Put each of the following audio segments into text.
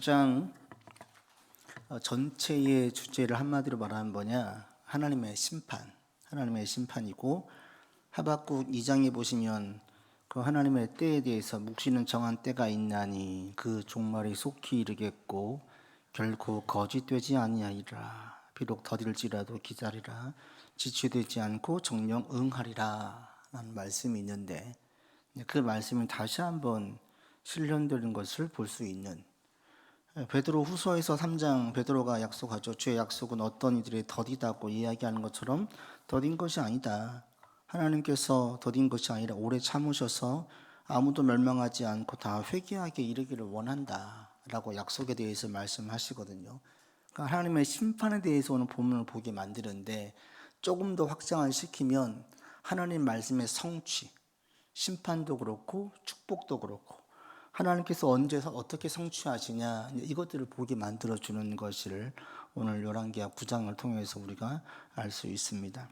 장 전체의 주제를 한마디로 말하면 뭐냐? 하나님의 심판, 하나님의 심판이고, 하박국 2장에 보시면 그 하나님의 때에 대해서 묵시는 정한 때가 있나니 그 종말이 속히 이르겠고 결코 거짓되지 아니하리라. 비록 더딜지라도 기다리라. 지체되지 않고 정령 응하리라 라는 말씀이 있는데, 그 말씀이 다시 한번 실현되는 것을 볼 수 있는, 베드로 후서에서 3장 베드로가 약속하죠. 주의 약속은 어떤 이들이 더디다고 이야기하는 것처럼 더딘 것이 아니다. 하나님께서 더딘 것이 아니라 오래 참으셔서 아무도 멸망하지 않고 다 회개하게 이르기를 원한다 라고 약속에 대해서 말씀하시거든요. 그러니까 하나님의 심판에 대해서 오늘 본문을 보게 만드는데, 조금 더 확장을 시키면 하나님 말씀의 성취, 심판도 그렇고 축복도 그렇고 하나님께서 언제서 어떻게 성취하시냐, 이것들을 보게 만들어주는 것을 오늘 열왕기하 9장을 통해서 우리가 알 수 있습니다.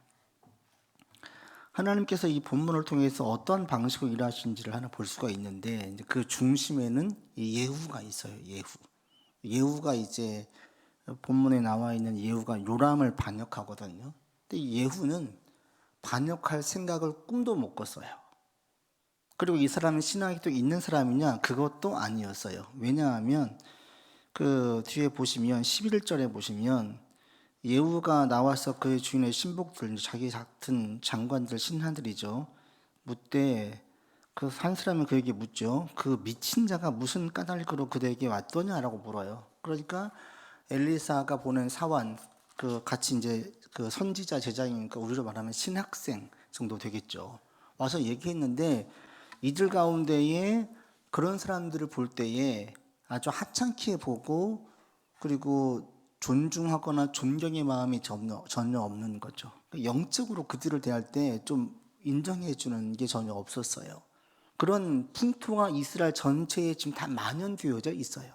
하나님께서 이 본문을 통해서 어떤 방식으로 일하시는지를 하나 볼 수가 있는데, 그 중심에는 이 예후가 있어요. 예후가 이제 본문에 나와 있는 예후가 요람을 반역하거든요. 근데 예후는 반역할 생각을 꿈도 못 꿨어요. 그리고 이 사람은 신앙이 또 있는 사람이냐? 그것도 아니었어요. 왜냐하면 그 뒤에 보시면 11절에 보시면 예후가 나와서 그의 주인의 신복들, 자기 같은 장관들, 신하들이죠, 묻되 그 한 사람이 그에게 묻죠. 그 미친 자가 무슨 까닭으로 그대에게 왔더냐라고 물어요. 그러니까 엘리사가 보낸 사원, 그 같이 이제 그 선지자 제자이니까 우리로 말하면 신학생 정도 되겠죠. 와서 얘기했는데, 이들 가운데에 그런 사람들을 볼 때에 아주 하찮게 보고, 그리고 존중하거나 존경의 마음이 전혀 없는 거죠. 영적으로 그들을 대할 때 좀 인정해 주는 게 전혀 없었어요. 그런 풍토가 이스라엘 전체에 지금 다 만연되어져 있어요.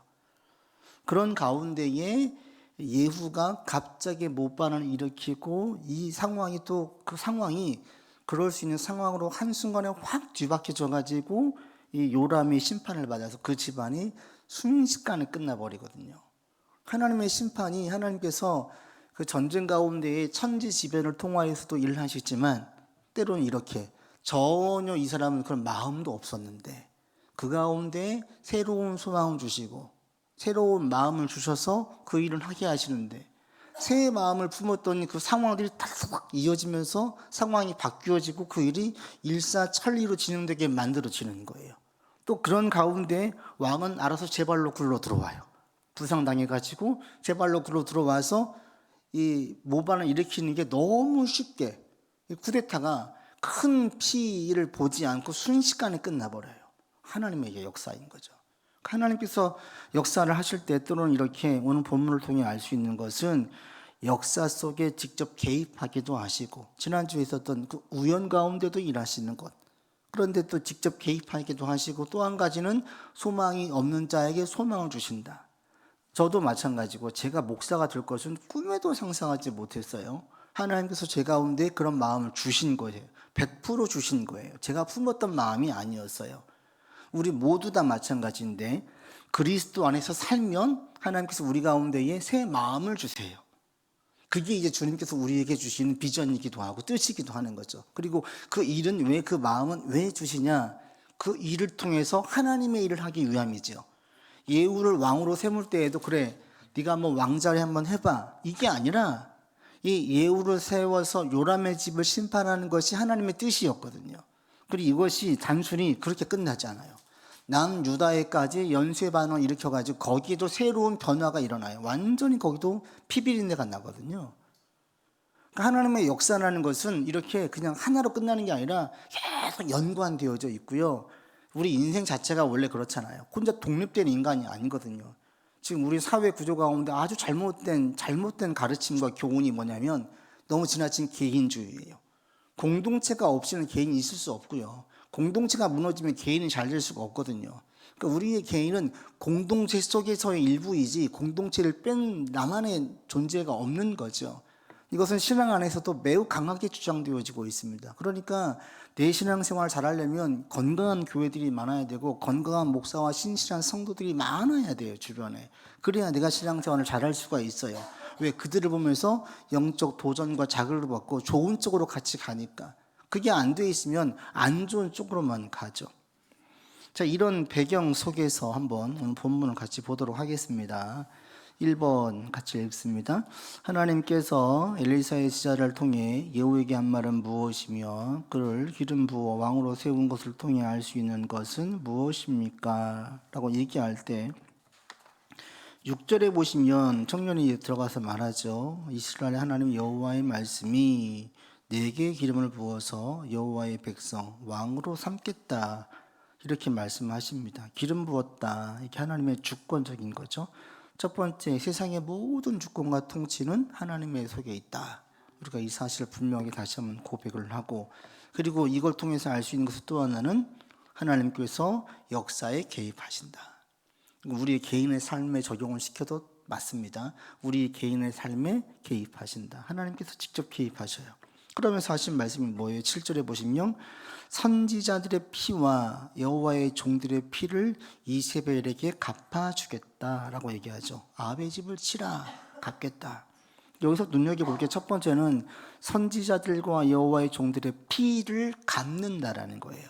그런 가운데에 예후가 갑자기 못반을 일으키고, 이 상황이 또 그 상황이 그럴 수 있는 상황으로 한순간에 확 뒤바뀌어져 가지고 이 요람이 심판을 받아서 그 집안이 순식간에 끝나버리거든요. 하나님의 심판이, 하나님께서 그 전쟁 가운데에 천지지변을 통하여서도 일하시지만 때로는 이렇게 전혀 이 사람은 그런 마음도 없었는데 그 가운데 새로운 소망을 주시고 새로운 마음을 주셔서 그 일을 하게 하시는데, 새 마음을 품었더니 그 상황들이 탁 이어지면서 상황이 바뀌어지고 그 일이 일사천리로 진행되게 만들어지는 거예요. 또 그런 가운데 왕은 알아서 제 발로 굴러 들어와요. 부상당해가지고 제 발로 굴러 들어와서 이 모반을 일으키는 게 너무 쉽게, 쿠데타가 큰 피해를 보지 않고 순식간에 끝나버려요. 하나님의 역사인 거죠. 하나님께서 역사를 하실 때 때로는 이렇게 오늘 본문을 통해 알 수 있는 것은 역사 속에 직접 개입하기도 하시고, 지난주에 있었던 그 우연 가운데도 일하시는 것, 그런데 또 직접 개입하기도 하시고, 또 한 가지는 소망이 없는 자에게 소망을 주신다. 저도 마찬가지고 제가 목사가 될 것은 꿈에도 상상하지 못했어요. 하나님께서 제 가운데 그런 마음을 주신 거예요. 100% 주신 거예요. 제가 품었던 마음이 아니었어요. 우리 모두 다 마찬가지인데, 그리스도 안에서 살면 하나님께서 우리 가운데에 새 마음을 주세요. 그게 이제 주님께서 우리에게 주시는 비전이기도 하고 뜻이기도 하는 거죠. 그리고 그 일은 왜, 그 마음은 왜 주시냐? 그 일을 통해서 하나님의 일을 하기 위함이죠. 예후를 왕으로 세울 때에도 그래, 네가 한번 왕자리 한번 해봐, 이게 아니라 이 예후를 세워서 요람의 집을 심판하는 것이 하나님의 뜻이었거든요. 그리고 이것이 단순히 그렇게 끝나지 않아요. 남유다에까지 연쇄반응을 일으켜가지고 거기에도 새로운 변화가 일어나요. 완전히 거기도 피비린내가 나거든요. 그러니까 하나님의 역사라는 것은 이렇게 그냥 하나로 끝나는 게 아니라 계속 연관되어져 있고요. 우리 인생 자체가 원래 그렇잖아요. 혼자 독립된 인간이 아니거든요. 지금 우리 사회 구조 가운데 아주 잘못된 가르침과 교훈이 뭐냐면 너무 지나친 개인주의예요. 공동체가 없이는 개인이 있을 수 없고요. 공동체가 무너지면 개인이 잘 될 수가 없거든요. 그러니까 우리의 개인은 공동체 속에서의 일부이지 공동체를 뺀 나만의 존재가 없는 거죠. 이것은 신앙 안에서도 매우 강하게 주장되어지고 있습니다. 그러니까 내 신앙생활 잘하려면 건강한 교회들이 많아야 되고 건강한 목사와 신실한 성도들이 많아야 돼요, 주변에. 그래야 내가 신앙생활을 잘할 수가 있어요. 왜? 그들을 보면서 영적 도전과 자극을 받고 좋은 쪽으로 같이 가니까. 그게 안 돼 있으면 안 좋은 쪽으로만 가죠. 자, 이런 배경 속에서 한번 오늘 본문을 같이 보도록 하겠습니다. 1번 같이 읽습니다. 하나님께서 엘리사의 지자를 통해 예후에게 한 말은 무엇이며 그를 기름 부어 왕으로 세운 것을 통해 알 수 있는 것은 무엇입니까? 라고 얘기할 때 6절에 보시면 청년이 들어가서 말하죠. 이스라엘 하나님 여호와의 말씀이 내게 기름을 부어서 여호와의 백성 왕으로 삼겠다, 이렇게 말씀하십니다. 기름 부었다, 이게 하나님의 주권적인 거죠. 첫 번째, 세상의 모든 주권과 통치는 하나님의 속에 있다. 우리가 이 사실을 분명히 다시 한번 고백을 하고, 그리고 이걸 통해서 알 수 있는 것은 또 하나는 하나님께서 역사에 개입하신다. 우리 개인의 삶에 적용을 시켜도 맞습니다. 우리 개인의 삶에 개입하신다. 하나님께서 직접 개입하셔요. 그러면서 하신 말씀이 뭐예요? 7절에 보시면 선지자들의 피와 여호와의 종들의 피를 이세벨에게 갚아주겠다라고 얘기하죠. 아합의 집을 치라, 갚겠다. 여기서 눈여겨볼 게 첫 번째는 선지자들과 여호와의 종들의 피를 갚는다라는 거예요.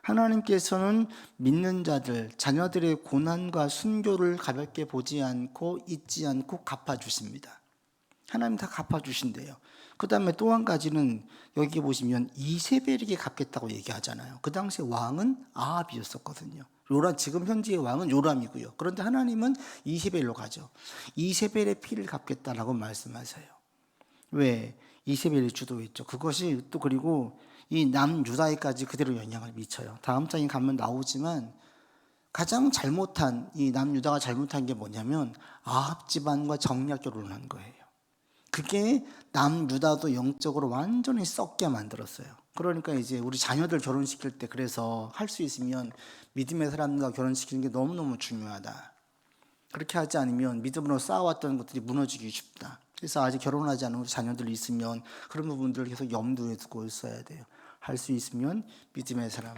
하나님께서는 믿는 자들, 자녀들의 고난과 순교를 가볍게 보지 않고 잊지 않고 갚아주십니다. 하나님 다 갚아주신대요. 그 다음에 또 한 가지는 여기 보시면 이세벨에게 갚겠다고 얘기하잖아요. 그 당시에 왕은 아합이었었거든요. 지금 현재의 왕은 요람이고요. 그런데 하나님은 이세벨로 가죠. 이세벨의 피를 갚겠다라고 말씀하세요. 왜? 이세벨이 주도했죠. 그것이 또 그리고 이 남유다에까지 그대로 영향을 미쳐요. 다음 장에 가면 나오지만 가장 잘못한, 이 남유다가 잘못한 게 뭐냐면 아합 집안과 정략 결혼을 한 거예요. 그게 남유다도 영적으로 완전히 썩게 만들었어요. 그러니까 이제 우리 자녀들 결혼시킬 때 그래서 할 수 있으면 믿음의 사람과 결혼시키는 게 너무너무 중요하다. 그렇게 하지 않으면 믿음으로 쌓아왔던 것들이 무너지기 쉽다. 그래서 아직 결혼하지 않은 우리 자녀들이 있으면 그런 부분들을 계속 염두에 두고 있어야 돼요. 할 수 있으면 믿음의 사람,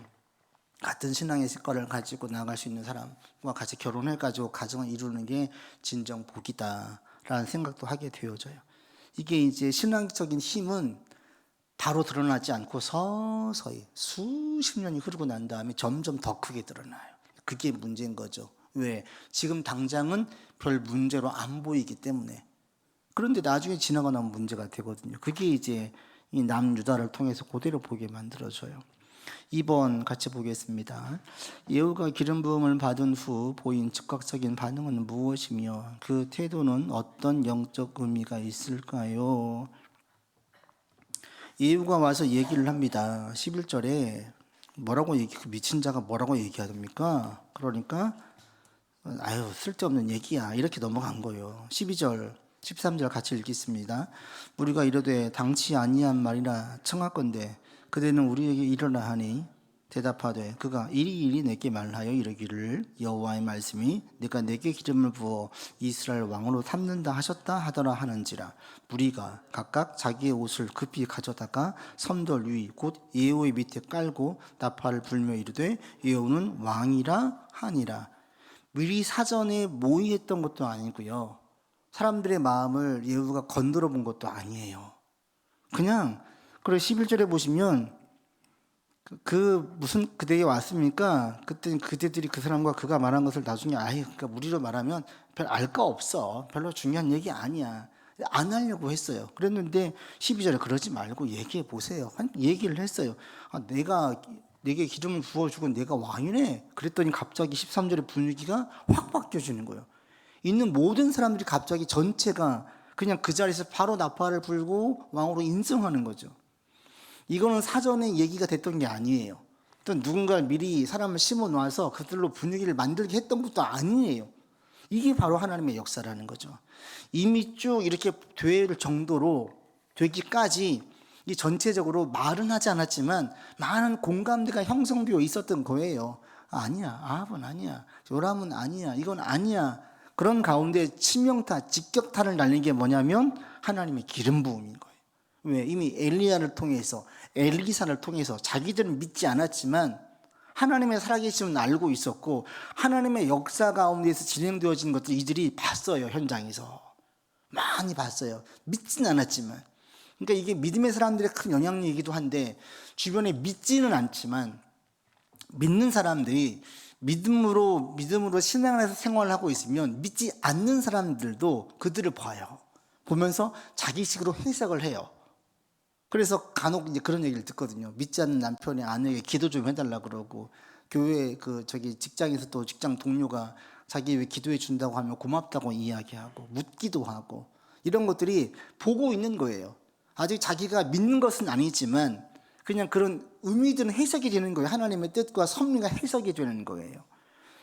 같은 신앙의 습관을 가지고 나갈 수 있는 사람과 같이 결혼해가지고 가정을 이루는 게 진정 복이다라는 생각도 하게 되어져요. 이게 이제 신앙적인 힘은 바로 드러나지 않고 서서히 수십 년이 흐르고 난 다음에 점점 더 크게 드러나요. 그게 문제인 거죠. 왜? 지금 당장은 별 문제로 안 보이기 때문에. 그런데 나중에 지나가 나면 문제가 되거든요. 그게 이제 이 남유다를 통해서 그대로 보게 만들어져요. 2번 같이 보겠습니다. 예후가 기름 부음을 받은 후 보인 즉각적인 반응은 무엇이며 그 태도는 어떤 영적 의미가 있을까요? 예후가 와서 얘기를 합니다. 11절에 뭐라고 미친 자가 뭐라고 얘기하십니까? 그러니까 아유 쓸데없는 얘기야, 이렇게 넘어간 거예요. 12절 13절 같이 읽겠습니다. 우리가 이르되 당치 아니한 말이라 청하건대 그대는 우리에게 이르라 하니 대답하되 그가 이리 내게 말하여 이르기를 여호와의 말씀이 내가 내게 기름을 부어 이스라엘 왕으로 삼는다 하셨다 하더라 하는지라. 무리가 각각 자기의 옷을 급히 가져다가 선돌 위 곧 예후의 밑에 깔고 나팔을 불며 이르되 예후는 왕이라 하니라. 미리 사전에 모의했던 것도 아니고요, 사람들의 마음을 예후가 건드려 본 것도 아니에요. 그냥, 그리고 11절에 보시면 무슨 그대에 왔습니까? 그때 그대들이 그 사람과 그가 말한 것을 나중에 그러니까 우리로 말하면 별 알 거 없어, 별로 중요한 얘기 아니야, 안 하려고 했어요. 그랬는데 12절에 그러지 말고 얘기해 보세요. 얘기를 했어요. 내게 기름을 부어주고 내가 왕이네. 그랬더니 갑자기 13절의 분위기가 확 바뀌어지는 거예요. 있는 모든 사람들이 갑자기 전체가 그냥 그 자리에서 바로 나팔을 불고 왕으로 인정하는 거죠. 이거는 사전에 얘기가 됐던 게 아니에요. 또 누군가 미리 사람을 심어놔서 그들로 분위기를 만들게 했던 것도 아니에요. 이게 바로 하나님의 역사라는 거죠. 이미 쭉 이렇게 될 정도로 되기까지 이 전체적으로 말은 하지 않았지만 많은 공감대가 형성되어 있었던 거예요. 아니야, 아합은 아니야, 요람은 아니야, 이건 아니야. 그런 가운데 치명타, 직격탄을 날린 게 뭐냐면 하나님의 기름 부음인 거예요. 왜? 이미 엘리야를 통해서, 엘리사를 통해서 자기들은 믿지 않았지만 하나님의 살아계심은 알고 있었고 하나님의 역사 가운데서 진행되어진 것들 이들이 봤어요. 현장에서 많이 봤어요. 믿지는 않았지만. 그러니까 이게 믿음의 사람들의 큰 영향력이기도 한데 주변에 믿지는 않지만 믿는 사람들이 믿음으로 신앙에서 생활을 하고 있으면 믿지 않는 사람들도 그들을 봐요. 보면서 자기식으로 해석을 해요. 그래서 간혹 이제 그런 얘기를 듣거든요. 믿지 않는 남편이 아내에게 기도 좀 해달라 그러고, 교회 직장에서 또 직장 동료가 자기 왜 기도해 준다고 하면 고맙다고 이야기하고 묻기도 하고, 이런 것들이 보고 있는 거예요. 아직 자기가 믿는 것은 아니지만 그냥 그런 의미들은 해석이 되는 거예요. 하나님의 뜻과 섭리가 해석이 되는 거예요.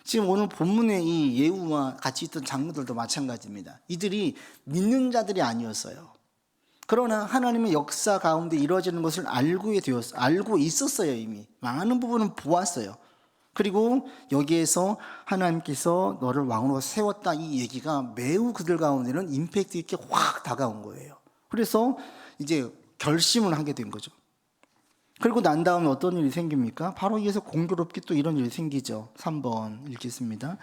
지금 오늘 본문의 이 예후와 같이 있던 장로들도 마찬가지입니다. 이들이 믿는 자들이 아니었어요. 그러나 하나님의 역사 가운데 이루어지는 것을 알고 있었어요. 이미 많은 부분은 보았어요. 그리고 여기에서 하나님께서 너를 왕으로 세웠다, 이 얘기가 매우 그들 가운데는 임팩트 있게 확 다가온 거예요. 그래서 이제 결심을 하게 된 거죠. 그리고 난 다음에 어떤 일이 생깁니까? 바로 이에서 공교롭게 또 이런 일이 생기죠. 3번 읽겠습니다.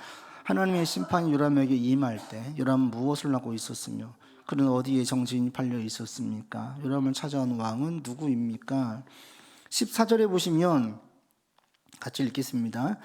하나님의 심판이 요람에게 임할 때 요람은 무엇을 하고 있었으며 그는 어디에 정신이 팔려 있었습니까? 요람을 찾아온 왕은 누구입니까? 14절에 보시면 같이 읽겠습니다.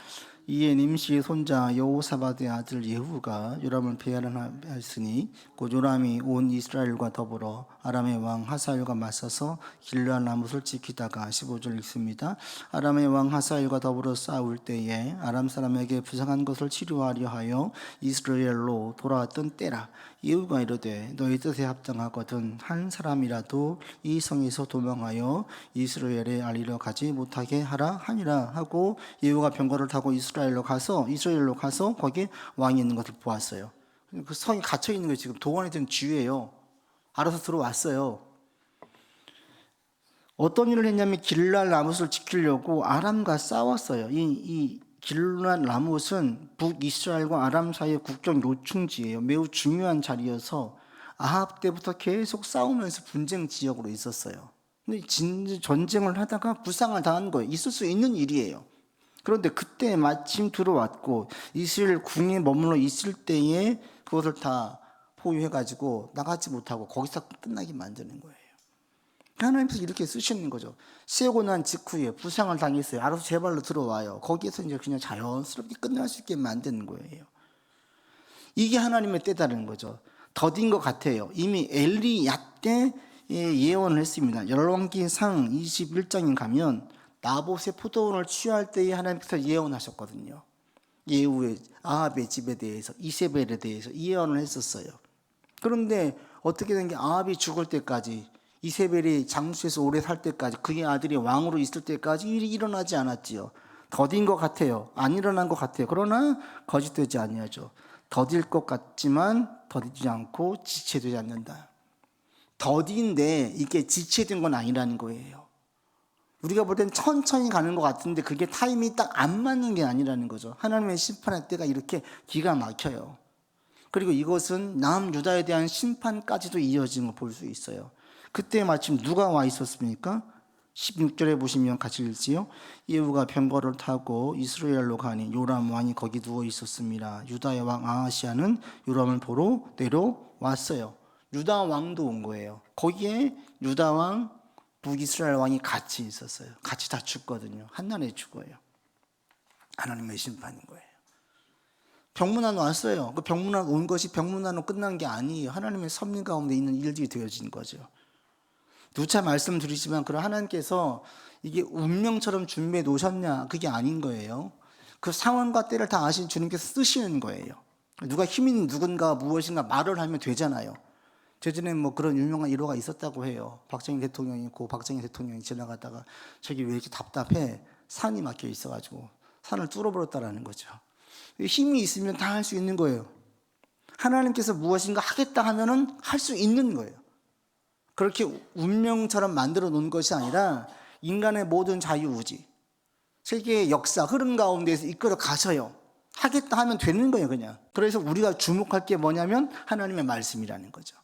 이에 님시의 손자 여호사밧의 아들 예후가 요람을 배반하였으니 곧 요람이 온 이스라엘과 더불어 아람의 왕 하사엘과 맞서서 길르앗 라못을 지키다가 15절 읽습니다. 아람의 왕 하사엘과 더불어 싸울 때에 아람 사람에게 부상한 것을 치료하려 하여 이스라엘로 돌아왔던 때라. 예후가 이르되 너희 뜻에 합당하거든 한 사람이라도 이 성에서 도망하여 이스라엘에 알리러 가지 못하게 하라 하니라 하고, 예후가 병거를 타고 이스라엘로 가서 거기에 왕이 있는 것을 보았어요. 그 성이 갇혀 있는 게 지금 도관이 된 쥐예요. 알아서 들어왔어요. 어떤 일을 했냐면 길르앗 라못을 지키려고 아람과 싸웠어요. 이 길르앗 라못은 북이스라엘과 아람 사이의 국경 요충지예요. 매우 중요한 자리여서 아합 때부터 계속 싸우면서 분쟁 지역으로 있었어요. 근데 전쟁을 하다가 부상을 당한 거예요. 있을 수 있는 일이에요. 그런데 그때 마침 들어왔고 이스라엘 궁에 머물러 있을 때에 그것을 다 포위해가지고 나가지 못하고 거기서 끝나게 만드는 거예요. 하나님께서 이렇게 쓰시는 거죠. 세고 난 직후에 부상을 당했어요. 알아서 제 발로 들어와요. 거기에서 이제 그냥 자연스럽게 끝날 수 있게 만드는 거예요. 이게 하나님의 때다는 거죠. 더딘 것 같아요. 이미 엘리야 때 예언을 했습니다. 열왕기상 21장에 가면 나봇의 포도원을 취할 때에 하나님께서 예언하셨거든요. 예후의 아합의 집에 대해서, 이세벨에 대해서 예언을 했었어요. 그런데 어떻게 된 게 아합이 죽을 때까지, 이세벨이 장수에서 오래 살 때까지, 그의 아들이 왕으로 있을 때까지 일이 일어나지 않았지요. 더딘 것 같아요. 안 일어난 것 같아요. 그러나 거짓되지 아니하죠. 더딜 것 같지만 더디지 않고 지체되지 않는다. 더딘데 이게 지체된 건 아니라는 거예요. 우리가 볼 땐 천천히 가는 것 같은데 그게 타임이 딱 안 맞는 게 아니라는 거죠. 하나님의 심판의 때가 이렇게 기가 막혀요. 그리고 이것은 남유다에 대한 심판까지도 이어진 걸 볼 수 있어요. 그때 마침 누가 와 있었습니까? 16절에 보시면 같이 읽지요. 예후가 병거를 타고 이스라엘로 가니 요람 왕이 거기 누워 있었습니다. 유다의 왕 아하시아는 요람을 보러 내려왔어요. 유다 왕도 온 거예요. 거기에 유다 왕, 북이스라엘 왕이 같이 있었어요. 같이 다 죽거든요. 한날에 죽어요. 하나님의 심판인 거예요. 병문안 왔어요. 그 병문안 온 것이 병문안으로 끝난 게 아니에요. 하나님의 섭리 가운데 있는 일들이 되어진 거죠. 누차 말씀드리지만 그런 하나님께서 이게 운명처럼 준비해 놓으셨냐, 그게 아닌 거예요. 그 상황과 때를 다 아신 주님께서 쓰시는 거예요. 누가 힘 있는 누군가 무엇인가 말을 하면 되잖아요. 제전에 뭐 그런 유명한 일화가 있었다고 해요. 박정희 대통령이 지나가다가 저기 왜 이렇게 답답해? 산이 막혀 있어가지고 산을 뚫어버렸다라는 거죠. 힘이 있으면 다 할 수 있는 거예요. 하나님께서 무엇인가 하겠다 하면은 할 수 있는 거예요. 그렇게 운명처럼 만들어 놓은 것이 아니라 인간의 모든 자유의지, 세계의 역사, 흐름 가운데서 이끌어 가셔요. 하겠다 하면 되는 거예요, 그냥. 그래서 우리가 주목할 게 뭐냐면 하나님의 말씀이라는 거죠.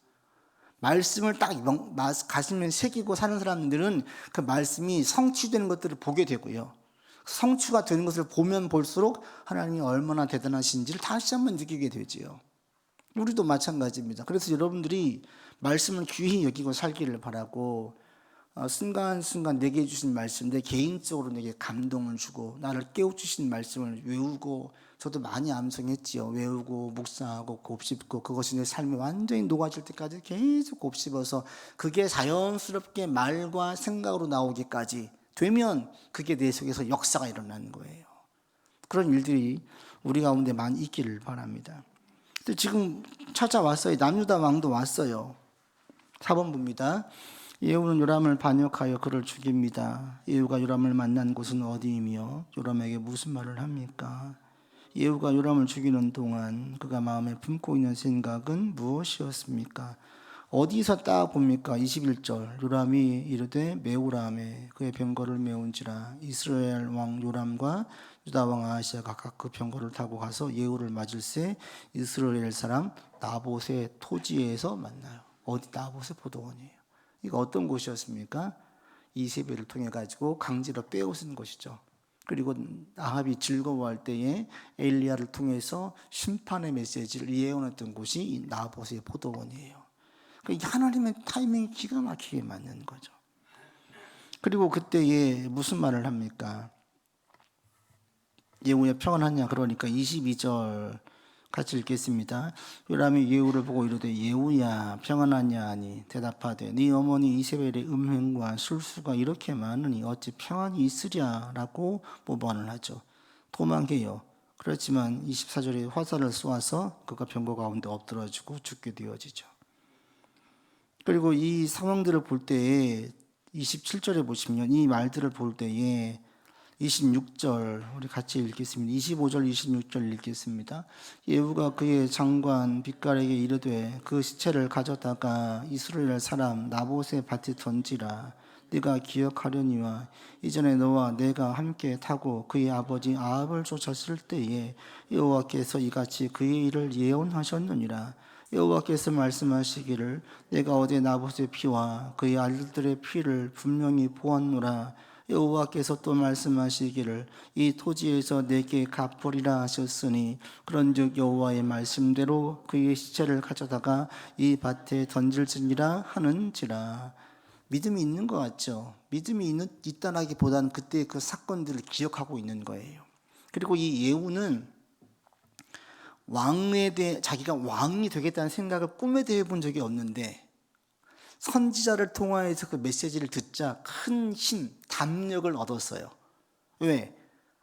말씀을 딱 가슴에 새기고 사는 사람들은 그 말씀이 성취되는 것들을 보게 되고요. 성취가 되는 것을 보면 볼수록 하나님이 얼마나 대단하신지를 다시 한번 느끼게 되지요. 우리도 마찬가지입니다. 그래서 여러분들이 말씀을 귀히 여기고 살기를 바라고, 순간순간 내게 주신 말씀, 내 개인적으로 내게 감동을 주고 나를 깨워주신 말씀을 외우고, 저도 많이 암송했지요. 외우고 묵상하고 곱씹고, 그것이 내 삶에 완전히 녹아질 때까지 계속 곱씹어서 그게 자연스럽게 말과 생각으로 나오기까지 되면 그게 내 속에서 역사가 일어나는 거예요. 그런 일들이 우리 가운데 많이 있기를 바랍니다. 근데 지금 찾아왔어요. 남유다 왕도 왔어요. 4번부입니다. 예후는 요람을 반역하여 그를 죽입니다. 예후가 요람을 만난 곳은 어디이며 요람에게 무슨 말을 합니까? 예후가 요람을 죽이는 동안 그가 마음에 품고 있는 생각은 무엇이었습니까? 어디서 딱 봅니까? 21절. 요람이 이르되 메우라매 그의 병거를 메운지라. 이스라엘 왕 요람과 유다 왕 아하시아 각각 그 병거를 타고 가서 예후를 맞을새 이스라엘 사람 나봇의 토지에서 만나요. 어디? 나봇의 포도원이에요. 이거 어떤 곳이었습니까? 이세벨을 통해 가지고 강제로 빼앗은 것이죠. 그리고 아합이 즐거워할 때에 엘리야를 통해서 심판의 메시지를 예언했던 곳이 이 나봇의 포도원이에요. 그러니까 하나님의 타이밍이 기가 막히게 맞는 거죠. 그리고 그때에 무슨 말을 합니까? 예후야 평안하냐? 그러니까 22절 같이 읽겠습니다. 요람이 예후를 보고 이르되 예후야 평안하냐 하니 대답하되 네 어머니 이세벨의 음행과 술수가 이렇게 많으니 어찌 평안이 있으랴라고 모반을 하죠. 도망해요. 그렇지만 24절에 화살을 쏘아서 그가 병거 가운데 엎드러지고 죽게 되어지죠. 그리고 이 상황들을 볼 때에 27절에 보시면 이 말들을 볼 때에 26절 우리 같이 읽겠습니다. 25절 26절 읽겠습니다. 예후가 그의 장관 빗갈에게 이르되 그 시체를 가져다가 이스라엘 사람 나봇의 밭에 던지라. 네가 기억하려니와 이전에 너와 내가 함께 타고 그의 아버지 아합을 쫓았을 때에 여호와께서 이같이 그의 일을 예언하셨느니라. 여호와께서 말씀하시기를 내가 어제 나봇의 피와 그의 아들들의 피를 분명히 보았노라. 여호와께서 또 말씀하시기를 이 토지에서 내게 갚으리라 하셨으니 그런즉 여호와의 말씀대로 그의 시체를 가져다가 이 밭에 던질지니라 하는지라. 믿음이 있는 것 같죠. 믿음이 있다라기보다는 그때 그 사건들을 기억하고 있는 거예요. 그리고 이 예후는 왕에 대해 자기가 왕이 되겠다는 생각을 꿈에도 해본 적이 없는데 선지자를 통하여서 그 메시지를 듣자 큰 힘, 담력을 얻었어요. 왜?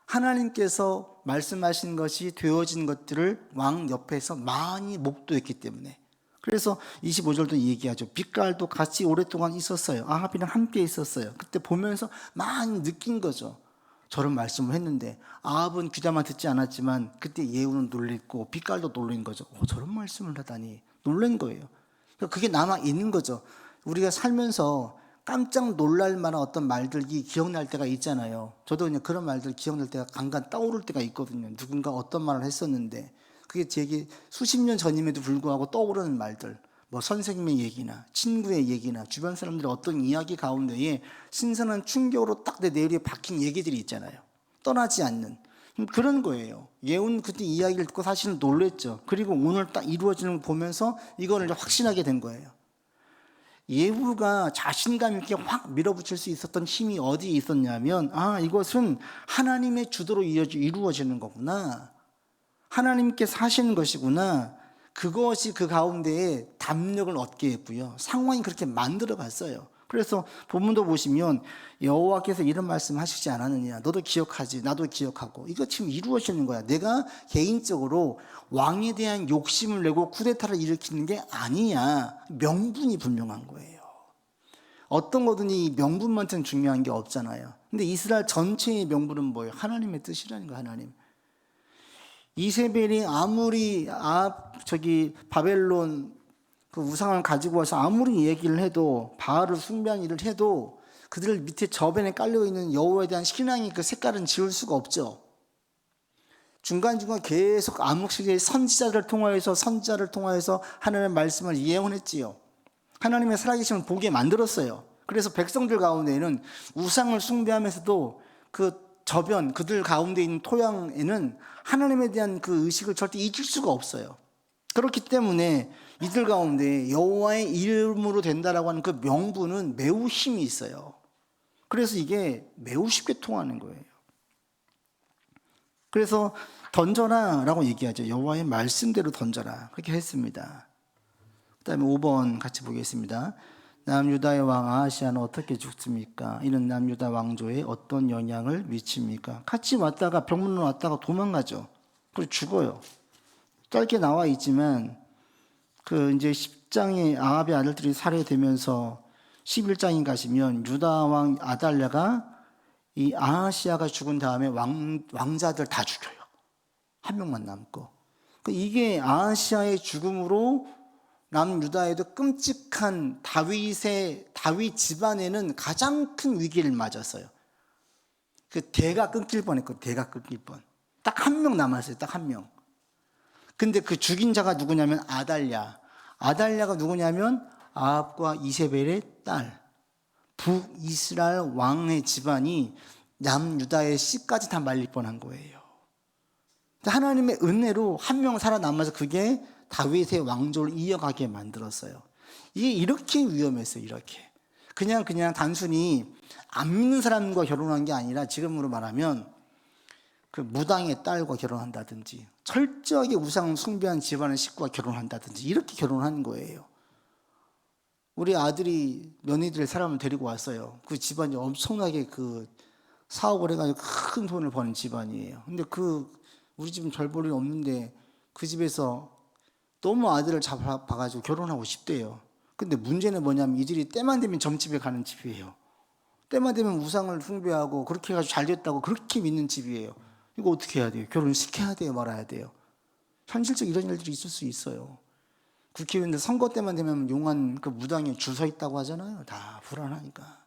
하나님께서 말씀하신 것이 되어진 것들을 왕 옆에서 많이 목도했기 때문에. 그래서 25절도 얘기하죠. 빗갈도 같이 오랫동안 있었어요. 아합이랑 함께 있었어요. 그때 보면서 많이 느낀 거죠. 저런 말씀을 했는데 아합은 귀담아 듣지 않았지만 그때 예후는 놀랬고 빗갈도 놀란 거죠. 저런 말씀을 하다니 놀란 거예요. 그게 남아 있는 거죠. 우리가 살면서 깜짝 놀랄 만한 어떤 말들이 기억날 때가 있잖아요. 저도 그냥 그런 말들 기억날 때가 간간 떠오를 때가 있거든요. 누군가 어떤 말을 했었는데 그게 제게 수십 년 전임에도 불구하고 떠오르는 말들, 뭐 선생님의 얘기나 친구의 얘기나 주변 사람들의 어떤 이야기 가운데에 신선한 충격으로 딱 내 뇌리에 박힌 얘기들이 있잖아요. 떠나지 않는 그런 거예요. 예훈 그때 이야기를 듣고 사실은 놀랬죠. 그리고 오늘 딱 이루어지는 걸 보면서 이거를 확신하게 된 거예요. 예후가 자신감 있게 확 밀어붙일 수 있었던 힘이 어디에 있었냐면 이것은 하나님의 주도로 이루어지는 거구나. 하나님께서 하시는 것이구나. 그것이 그 가운데에 담력을 얻게 했고요. 상황이 그렇게 만들어 갔어요. 그래서 본문도 보시면 여호와께서 이런 말씀 하시지 않았느냐. 너도 기억하지. 나도 기억하고. 이거 지금 이루어지는 거야. 내가 개인적으로 왕에 대한 욕심을 내고 쿠데타를 일으키는 게 아니냐. 명분이 분명한 거예요. 어떤 거든지 명분만큼 중요한 게 없잖아요. 근데 이스라엘 전체의 명분은 뭐예요? 하나님의 뜻이라는 거예요. 하나님. 이세벨이 아무리 바벨론 그 우상을 가지고 와서 아무리 얘기를 해도 바알을 숭배한 일을 해도 그들 밑에 저변에 깔려있는 여호와에 대한 신앙의 그 색깔은 지울 수가 없죠. 중간중간 계속 암흑시대의 선지자를 통하여서 하나님의 말씀을 예언했지요. 하나님의 살아계심을 보게 만들었어요. 그래서 백성들 가운데에는 우상을 숭배하면서도 그 저변, 그들 가운데 있는 토양에는 하나님에 대한 그 의식을 절대 잊을 수가 없어요. 그렇기 때문에 이들 가운데 여호와의 이름으로 된다라고 하는 그 명분은 매우 힘이 있어요. 그래서 이게 매우 쉽게 통하는 거예요. 그래서 던져라 라고 얘기하죠. 여호와의 말씀대로 던져라. 그렇게 했습니다. 그 다음에 5번 같이 보겠습니다. 남유다의 왕 아하시아는 어떻게 죽습니까? 이는 남유다 왕조에 어떤 영향을 미칩니까? 같이 왔다가 병문안 왔다가 도망가죠. 그리고 죽어요. 짧게 나와 있지만 그 이제 10장의 아합의 아들들이 살해되면서 11장에 가시면 유다 왕 아달랴가 이 아하시아가 죽은 다음에 왕자들 다 죽여요. 한 명만 남고. 이게 아하시아의 죽음으로 남유다에도 끔찍한 다윗 집안에는 가장 큰 위기를 맞았어요. 그 대가 끊길 뻔했거든요. 대가 끊길 뻔. 딱 한 명 남았어요. 딱 한 명. 근데 그 죽인 자가 누구냐면 아달랴. 아달랴가 누구냐면 아합과 이세벨의 딸. 북이스라엘 왕의 집안이 남유다의 씨까지 다 말릴 뻔한 거예요. 하나님의 은혜로 한 명 살아남아서 그게 다윗의 왕조를 이어가게 만들었어요. 이게 이렇게 위험했어요. 이렇게 그냥 단순히 안 믿는 사람과 결혼한 게 아니라 지금으로 말하면 그 무당의 딸과 결혼한다든지 철저하게 우상 숭배한 집안의 식구와 결혼한다든지 이렇게 결혼한 거예요. 우리 아들이 며느리들 사람을 데리고 왔어요. 그 집안이 엄청나게 그 사업을 해가지고 큰 돈을 버는 집안이에요. 근데 우리 집은 별 볼 일 없는데 그 집에서 너무 아들을 잡아가지고 결혼하고 싶대요. 근데 문제는 뭐냐면 이들이 때만 되면 점집에 가는 집이에요. 때만 되면 우상을 숭배하고 그렇게 해가지고 잘 됐다고 그렇게 믿는 집이에요. 이거 어떻게 해야 돼요? 결혼시켜야 돼요? 말아야 돼요? 현실적 이런 일들이 있을 수 있어요. 국회의원들 선거 때만 되면 용한 그 무당에 줄 서 있다고 하잖아요. 다 불안하니까.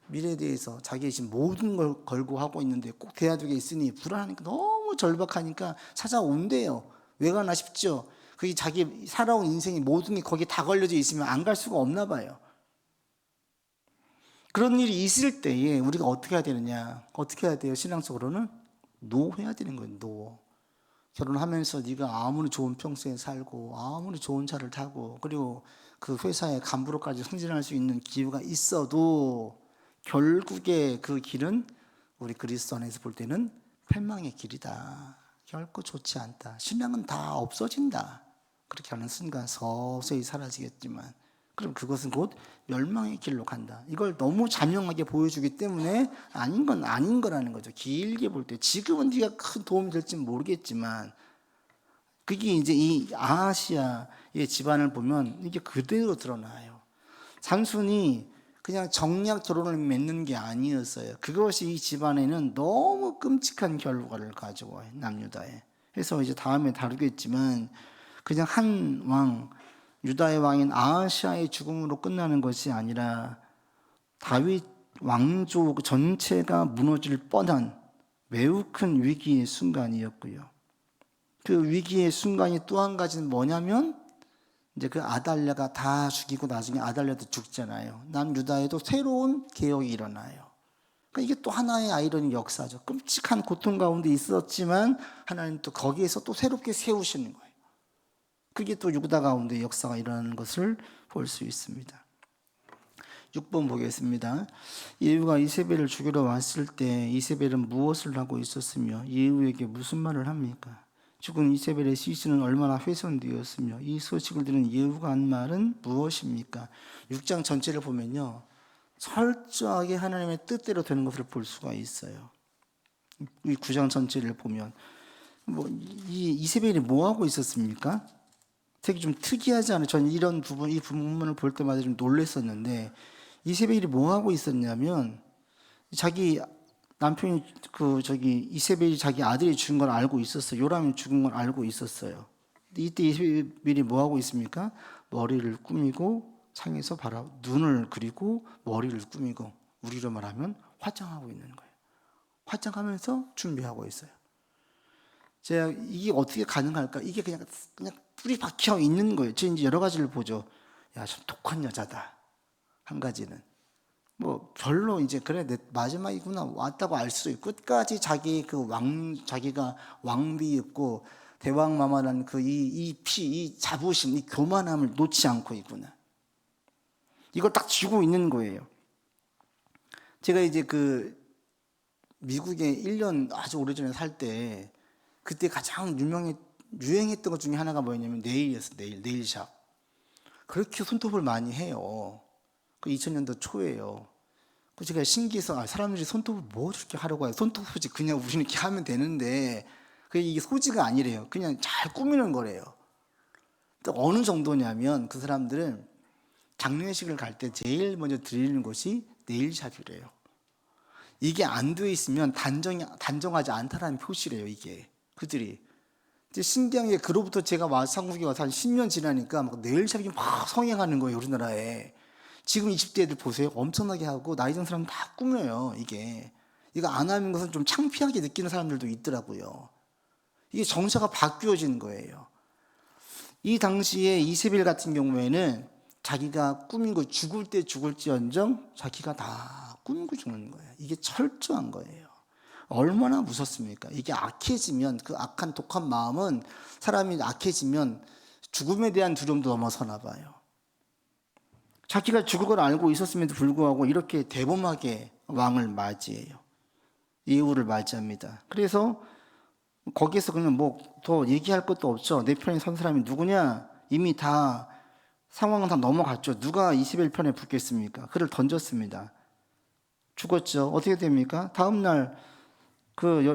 미래에 대해서 자기 지금 모든 걸 걸고 하고 있는데 꼭 돼야 되게 있으니 불안하니까 너무 절박하니까 찾아온대요. 왜 가나 싶죠. 그게 자기 살아온 인생이 모든 게 거기에 다 걸려져 있으면 안 갈 수가 없나 봐요. 그런 일이 있을 때에 우리가 어떻게 해야 되느냐? 어떻게 해야 돼요? 신앙적으로는 노해야 되는 거예요. 노. 결혼하면서 네가 아무리 좋은 평생에 살고 아무리 좋은 차를 타고 그리고 그 회사의 간부로까지 승진할 수 있는 기회가 있어도 결국에 그 길은 우리 그리스도 안에서 볼 때는 패망의 길이다. 결코 좋지 않다. 신앙은 다 없어진다. 그렇게 하는 순간 서서히 사라지겠지만 그럼 그것은 곧 멸망의 길로 간다. 이걸 너무 자명하게 보여주기 때문에 아닌 건 아닌 거라는 거죠. 길게 볼 때 지금은 네가 큰 도움이 될지는 모르겠지만 그게 이제 이 아하시아의 집안을 보면 이게 그대로 드러나요. 단순히 그냥 정략 결혼을 맺는 게 아니었어요. 그것이 이 집안에는 너무 끔찍한 결과를 가져와요. 남유다에. 그래서 이제 다음에 다루겠지만 그냥 한 왕, 유다의 왕인 아하시아의 죽음으로 끝나는 것이 아니라 다윗 왕조 전체가 무너질 뻔한 매우 큰 위기의 순간이었고요. 그 위기의 순간이 또 한 가지는 뭐냐면 이제 그 아달랴가 다 죽이고 나중에 아달랴도 죽잖아요. 남유다에도 새로운 개혁이 일어나요. 그러니까 이게 또 하나의 아이러니 역사죠. 끔찍한 고통 가운데 있었지만 하나님 또 거기에서 또 새롭게 세우시는 거예요. 그게 또 유다 가운데 역사가 일어나는 것을 볼 수 있습니다. 6번 보겠습니다. 예후가 이세벨을 죽이러 왔을 때 이세벨은 무엇을 하고 있었으며 예후에게 무슨 말을 합니까? 죽은 이세벨의 시신은 얼마나 훼손되었으며 이 소식을 들은 예후가 한 말은 무엇입니까? 6장 전체를 보면요 철저하게 하나님의 뜻대로 되는 것을 볼 수가 있어요. 이 9장 전체를 보면 이 이세벨이 뭐 하고 있었습니까? 되게 좀 특이하지 않아요? 저는 이런 부분, 이 부분을 볼 때마다 좀 놀랐었는데 이세벨이 뭐 하고 있었냐면 자기 남편이 이세벨이 자기 아들이 죽은 걸 알고 있었어요. 요람이 죽은 걸 알고 있었어요. 이때 이세벨이 뭐 하고 있습니까? 머리를 꾸미고 창에서 눈을 그리고 머리를 꾸미고 우리로 말하면 화장하고 있는 거예요. 화장하면서 준비하고 있어요. 제가 이게 어떻게 가능할까? 이게 그냥 뿌리 박혀 있는 거예요. 저 이제 여러 가지를 보죠. 야, 참 독한 여자다. 한 가지는. 뭐 별로 이제 그래 내 마지막이구나 왔다고 알 수도 있고 끝까지 자기가 왕비였고 대왕마마라는 이 자부심, 이 교만함을 놓지 않고 있구나. 이걸 딱 쥐고 있는 거예요. 제가 이제 미국에 1년 아주 오래전에 살 때 그때 가장 유행했던 것 중에 하나가 뭐였냐면 네일이었어요. 네일샵. 그렇게 손톱을 많이 해요. 그 2000년도 초예요. 그 제가 신기해서 사람들이 손톱을 뭐 저렇게 하려고 해요. 손톱 소지 그냥 우리는 이렇게 하면 되는데 이게 소지가 아니래요. 그냥 잘 꾸미는 거래요. 또 어느 정도냐면 그 사람들은 장례식을 갈 때 제일 먼저 드리는 곳이 네일샵이래요. 이게 안 돼 있으면 단정하지 않다라는 표시래요. 이게 그들이. 이제 신기한 게 그로부터 제가 한국에 와서 한 10년 지나니까 막 네일샵이 막 성행하는 거예요. 우리나라에. 지금 20대 애들 보세요. 엄청나게 하고 나이 든 사람 다 꾸며요. 이거 안 하는 것은 좀 창피하게 느끼는 사람들도 있더라고요. 이게 정서가 바뀌어진 거예요. 이 당시에 이세벨 같은 경우에는 자기가 꾸민 거 죽을 때 죽을지언정 자기가 다 꾸미고 죽는 거예요. 이게 철저한 거예요. 얼마나 무섭습니까? 이게 악해지면 그 악한 독한 마음은 사람이 악해지면 죽음에 대한 두려움도 넘어서나 봐요. 자기가 죽을 걸 알고 있었음에도 불구하고 이렇게 대범하게 왕을 맞이해요. 예후를 맞이합니다. 그래서 거기에서 그냥 뭐 더 얘기할 것도 없죠. 내 편에 선 사람이 누구냐? 이미 다 상황은 다 넘어갔죠. 누가 이세벨 편에 붙겠습니까? 그를 던졌습니다. 죽었죠. 어떻게 됩니까? 다음날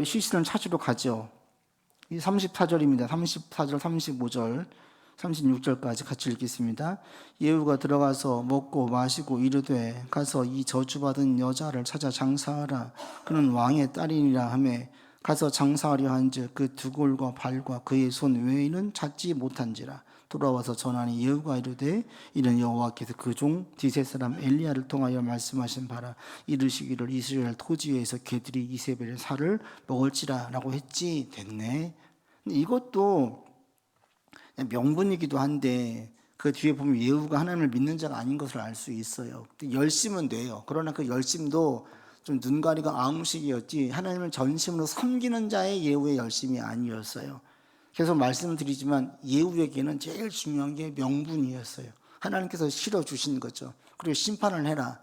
시신을 찾으러 가죠. 이 34절입니다. 34절, 35절, 36절까지 같이 읽겠습니다. 예후가 들어가서 먹고 마시고 이르되 가서 이 저주받은 여자를 찾아 장사하라. 그는 왕의 딸이니라 하매 가서 장사하려 한즉 그 두골과 발과 그의 손 외에는 찾지 못한지라. 돌아와서 전하니 예후가 이르되 이는 여호와께서 그 종 디셋 사람 엘리야를 통하여 말씀하신 바라. 이르시기를 이스라엘 토지에서 개들이 이세벨의 살을 먹을지라 라고 했지. 됐네. 근데 이것도 명분이기도 한데 그 뒤에 보면 예후가 하나님을 믿는 자가 아닌 것을 알 수 있어요. 열심은 돼요. 그러나 그 열심도 좀 눈가리가 아무식이었지 하나님을 전심으로 섬기는 자의 예후의 열심이 아니었어요. 계속 말씀드리지만 예후에게는 제일 중요한 게 명분이었어요. 하나님께서 실어주신 거죠. 그리고 심판을 해라.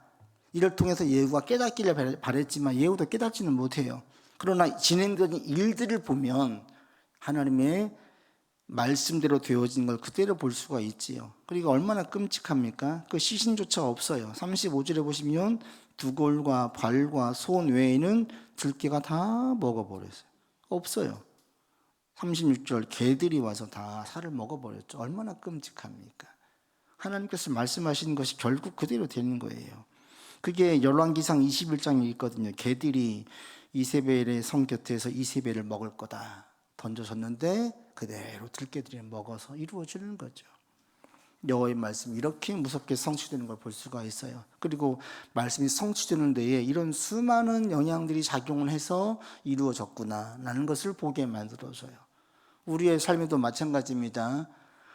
이를 통해서 예후가 깨닫기를 바랬지만 예후도 깨닫지는 못해요. 그러나 진행되는 일들을 보면 하나님의 말씀대로 되어진 걸 그대로 볼 수가 있지요. 그리고 얼마나 끔찍합니까? 그 시신조차 없어요. 35절에 보시면 두골과 발과 손 외에는 들깨가 다 먹어버렸어요. 없어요. 36절 개들이 와서 다 살을 먹어버렸죠. 얼마나 끔찍합니까? 하나님께서 말씀하시는 것이 결국 그대로 되는 거예요. 그게 열왕기상 21장에 있거든요. 개들이 이세벨의 성 곁에서 이세벨을 먹을 거다 던져졌는데 그대로 들깨들이 먹어서 이루어지는 거죠. 여호와의 말씀이 이렇게 무섭게 성취되는 걸 볼 수가 있어요. 그리고 말씀이 성취되는 데에 이런 수많은 영향들이 작용을 해서 이루어졌구나 라는 것을 보게 만들어줘요. 우리의 삶에도 마찬가지입니다.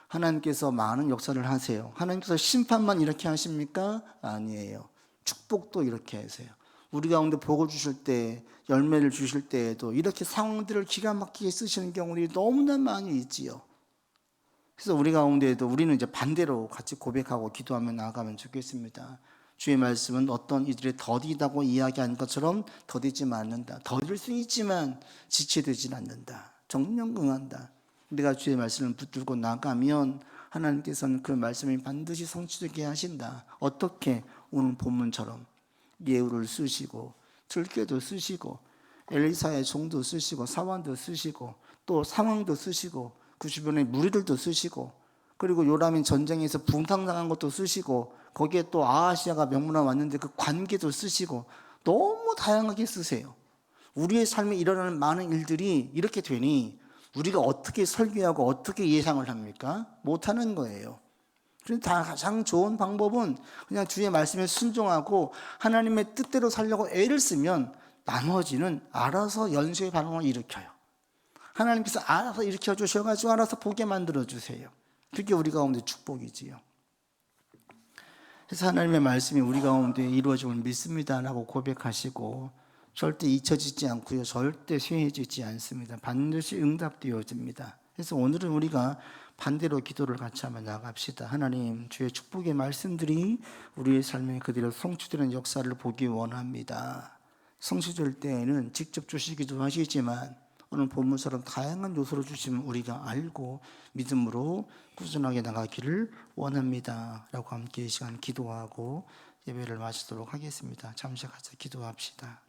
하나님께서 많은 역사를 하세요. 하나님께서 심판만 이렇게 하십니까? 아니에요. 축복도 이렇게 하세요. 우리 가운데 복을 주실 때, 열매를 주실 때에도 이렇게 상황들을 기가 막히게 쓰시는 경우들이 너무나 많이 있지요. 그래서 우리 가운데에도 우리는 이제 반대로 같이 고백하고 기도하며 나아가면 좋겠습니다. 주의 말씀은 어떤 이들이 더디다고 이야기한 것처럼 더디지만 않는다. 더딜 수 있지만 지체되진 않는다. 정령 응한다. 우리가 주의 말씀을 붙들고 나가면 하나님께서는 그 말씀이 반드시 성취되게 하신다. 어떻게? 오늘 본문처럼 예후를 쓰시고 들깨도 쓰시고 엘리사의 종도 쓰시고 사환도 쓰시고 또 상황도 쓰시고 그 주변의 무리들도 쓰시고 그리고 요람이 전쟁에서 붕탕당한 것도 쓰시고 거기에 또 아하시아가 명문화 왔는데 그 관계도 쓰시고 너무 다양하게 쓰세요. 우리의 삶에 일어나는 많은 일들이 이렇게 되니 우리가 어떻게 설계하고 어떻게 예상을 합니까? 못하는 거예요. 그래서 가장 좋은 방법은 그냥 주의 말씀에 순종하고 하나님의 뜻대로 살려고 애를 쓰면 나머지는 알아서 연쇄 반응을 일으켜요. 하나님께서 알아서 일으켜 주셔가지고 알아서 보게 만들어 주세요. 그게 우리 가운데 축복이지요. 그래서 하나님의 말씀이 우리 가운데 이루어짐을 믿습니다라고 고백하시고 절대 잊혀지지 않고요. 절대 쇠해지지 않습니다. 반드시 응답되어집니다. 그래서 오늘은 우리가 반대로 기도를 같이 한번 나갑시다. 하나님, 주의 축복의 말씀들이 우리의 삶에 그대로 성취되는 역사를 보기 원합니다. 성취될 때에는 직접 주시기도 하시지만 오늘 본문처럼 다양한 요소를 주시면 우리가 알고 믿음으로 꾸준하게 나가기를 원합니다. 라고 함께 이 시간 기도하고 예배를 마치도록 하겠습니다. 잠시 같이 기도합시다.